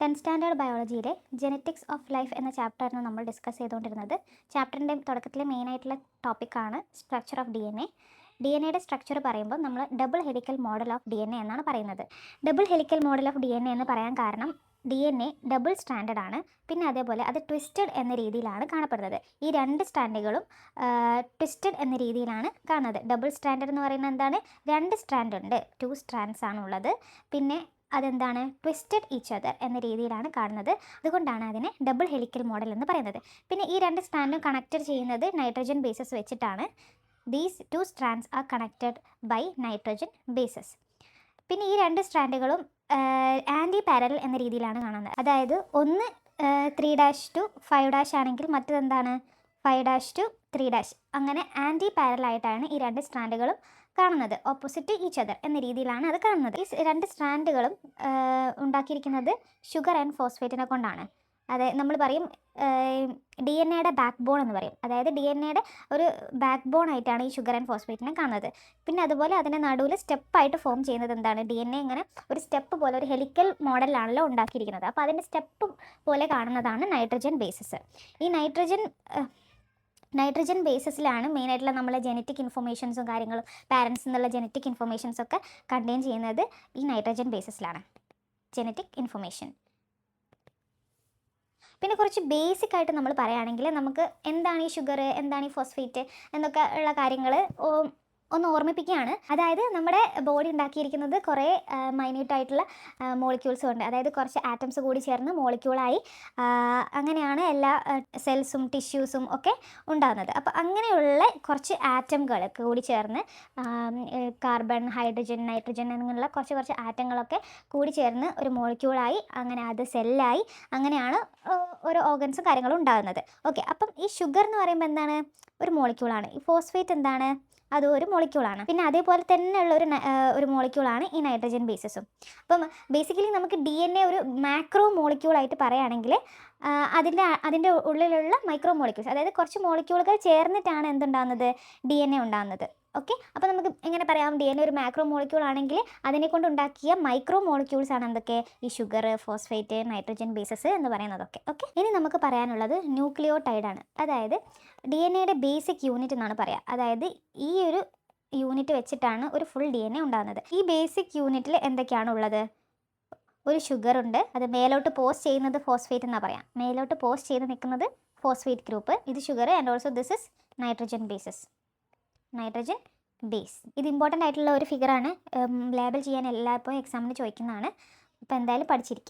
10th standard ബയോളജിയിലെ genetics of life എന്ന ചാപ്റ്ററാണ് നമ്മൾ ഡിസ്കസ് ചെയ്തുകൊണ്ടിരുന്നത്. ചാപ്റ്ററിൻ്റെ തുടക്കത്തിലെ മെയിനായിട്ടുള്ള ടോപ്പിക്കാണ് സ്ട്രക്ചർ ഓഫ് DNA. DNAയുടെ സ്ട്രക്ചർ പറയുമ്പോൾ നമ്മൾ double helical model of DNA എന്നാണ് പറയുന്നത്. Double helical model of DNA എന്ന് പറയാൻ കാരണം DNA ഡബിൾ സ്റ്റാൻഡേർഡ് ആണ്. പിന്നെ അതേപോലെ അത് ട്വിസ്റ്റഡ് എന്ന രീതിയിലാണ് കാണപ്പെടുന്നത്. ഈ രണ്ട് സ്റ്റാൻഡുകളും ട്വിസ്റ്റഡ് എന്ന രീതിയിലാണ് കാണുന്നത്. ഡബിൾ സ്റ്റാൻഡേർഡ് എന്ന് പറയുന്നത് എന്താണ്? രണ്ട് സ്ട്രാൻഡ് ഉണ്ട്, 2 സ്ട്രാൻഡ്സ് ആണുള്ളത്. പിന്നെ അതെന്താണ്? ട്വിസ്റ്റഡ് ഈച്ച് അതർ എന്ന രീതിയിലാണ് കാണുന്നത്. അതുകൊണ്ടാണ് അതിനെ ഡബിൾ ഹെലിക്കൽ മോഡൽ എന്ന് പറയുന്നത്. പിന്നെ ഈ രണ്ട് സ്ട്രാൻഡും കണക്റ്റഡ് ചെയ്യുന്നത് നൈട്രജൻ ബേസസ് വെച്ചിട്ടാണ്. These 2 strands are connected by nitrogen bases. പിന്നെ ഈ രണ്ട് സ്ട്രാൻഡുകളും ആൻറ്റി പാരലൽ എന്ന രീതിയിലാണ് കാണുന്നത്. അതായത് ഒന്ന് 3' to 5' ആണെങ്കിൽ മറ്റതെന്താണ് 5' to 3'. അങ്ങനെ ആൻറ്റി പാരലൽ ആയിട്ടാണ് ഈ രണ്ട് സ്ട്രാൻഡുകളും കാണുന്നത്. ഓപ്പോസിറ്റ് ഈച്ച് അതർ എന്ന രീതിയിലാണ് അത് കാണുന്നത്. ഈ രണ്ട് സ്ട്രാൻഡുകളും ഉണ്ടാക്കിയിരിക്കുന്നത് ഷുഗർ ആൻഡ് ഫോസ്ഫേറ്റിനെ കൊണ്ടാണ്. അതായത് നമ്മൾ പറയും DNA ബാക്ക് ബോൺ എന്ന് പറയും. അതായത് DNA ഒരു ബാക്ക് ബോൺ ആയിട്ടാണ് ഈ ഷുഗർ ആൻഡ് ഫോസ്ഫേറ്റിനെ കാണുന്നത്. പിന്നെ അതുപോലെ അതിൻ്റെ നടുവിൽ സ്റ്റെപ്പായിട്ട് ഫോം ചെയ്യുന്നത് എന്താണ്? DNA ഇങ്ങനെ ഒരു സ്റ്റെപ്പ് പോലെ ഒരു ഹെലിക്കൽ മോഡലാണല്ലോ ഉണ്ടാക്കിയിരിക്കുന്നത്. അപ്പോൾ അതിൻ്റെ സ്റ്റെപ്പ് പോലെ കാണുന്നതാണ് നൈട്രജൻ ബേസസ്. ഈ നൈട്രജൻ ബേസസിലാണ് മെയിനായിട്ടുള്ള നമ്മളെ ജെനറ്റിക് ഇൻഫർമേഷൻസും കാര്യങ്ങളും പാരൻസ് എന്നുള്ള ജെനറ്റിക് ഇൻഫർമേഷൻസൊക്കെ കണ്ടെയ്ൻ ചെയ്യുന്നത് ഈ നൈട്രജൻ ബേസസിലാണ്, ജെനറ്റിക് ഇൻഫർമേഷൻ. പിന്നെ കുറച്ച് ബേസിക് ആയിട്ട് നമ്മൾ പറയുകയാണെങ്കിൽ നമുക്ക് എന്താണ് ഈ ഷുഗർ, എന്താണ് ഈ ഫോസ്ഫേറ്റ് എന്നൊക്കെ ഉള്ള കാര്യങ്ങൾ ഒന്ന് ഓർമ്മിപ്പിക്കുകയാണ്. അതായത് നമ്മുടെ ബോഡി ഉണ്ടാക്കിയിരിക്കുന്നത് കുറേ മൈന്യൂട്ടായിട്ടുള്ള മോളിക്യൂൾസും ഉണ്ട്. അതായത് കുറച്ച് ആറ്റംസ് കൂടി ചേർന്ന് മോളിക്യൂളായി അങ്ങനെയാണ് എല്ലാ സെൽസും ടിഷ്യൂസും ഒക്കെ ഉണ്ടാകുന്നത്. അപ്പോൾ അങ്ങനെയുള്ള കുറച്ച് ആറ്റംകൾ കൂടി ചേർന്ന് കാർബൺ, ഹൈഡ്രജൻ, നൈട്രജൻ അങ്ങനെയുള്ള കുറച്ച് ആറ്റങ്ങളൊക്കെ കൂടി ചേർന്ന് ഒരു മോളിക്യൂളായി അങ്ങനെ അത് സെല്ലായി അങ്ങനെയാണ് ഓരോ ഓർഗൻസും കാര്യങ്ങളും ഉണ്ടാകുന്നത്. ഓക്കെ, അപ്പം ഈ ഷുഗർ എന്ന് പറയുമ്പോൾ എന്താണ്? ഒരു മോളിക്യൂളാണ്. ഈ ഫോസ്ഫേറ്റ് എന്താണ്? അതും ഒരു മോളിക്യൂളാണ്. പിന്നെ അതേപോലെ തന്നെയുള്ള ഒരു മോളിക്യൂളാണ് ഈ നൈട്രജൻ ബേസസും. അപ്പം ബേസിക്കലി നമുക്ക് DNA ഒരു മാക്രോ മോളിക്യൂളായിട്ട് പറയുകയാണെങ്കിൽ അതിൻ്റെ ഉള്ളിലുള്ള മൈക്രോ മോളിക്യൂൾസ്, അതായത് കുറച്ച് മോളിക്യൂളുകൾ ചേർന്നിട്ടാണ് എന്തുണ്ടാകുന്നത്? DNA ഉണ്ടാകുന്നത്. ഓക്കെ, അപ്പോൾ നമുക്ക് എങ്ങനെ പറയാം? DNA ഒരു മാക്രോ മോളിക്യൂൾ ആണെങ്കിൽ അതിനെ കൊണ്ടുണ്ടാക്കിയ മൈക്രോ മോളിക്യൂൾസ് ആണ് എന്തൊക്കെ? ഈ ഷുഗർ, ഫോസ്ഫേറ്റ്, നൈട്രജൻ ബേസസ് എന്ന് പറയുന്നതൊക്കെ. ഓക്കെ, ഇനി നമുക്ക് പറയാനുള്ളത് ന്യൂക്ലിയോടൈഡാണ്. അതായത് DNAയുടെ ബേസിക് യൂണിറ്റ് എന്നാണ് പറയുക. അതായത് ഈ ഒരു യൂണിറ്റ് വെച്ചിട്ടാണ് ഒരു ഫുൾ DNA ഉണ്ടാകുന്നത്. ഈ ബേസിക് യൂണിറ്റിൽ എന്തൊക്കെയാണ് ഉള്ളത്? ഒരു ഷുഗർ ഉണ്ട്, അത് മേലോട്ട് പോസ്റ്റ് ചെയ്യുന്നത് ഫോസ്ഫേറ്റ് എന്നാണ് പറയാം. മേലോട്ട് പോസ്റ്റ് ചെയ്ത് നിൽക്കുന്നത് ഫോസ്ഫേറ്റ് ഗ്രൂപ്പ്, ഇത് sugar. And also this is nitrogen bases, nitrogen base. ഇത് ഇമ്പോർട്ടൻ്റ് ആയിട്ടുള്ള ഒരു ഫിഗറാണ്, ലേബൽ ചെയ്യാൻ എല്ലായ്പ്പോഴും എക്സാമിന് ചോദിക്കുന്നതാണ്. അപ്പോൾ എന്തായാലും പഠിച്ചിരിക്കാം.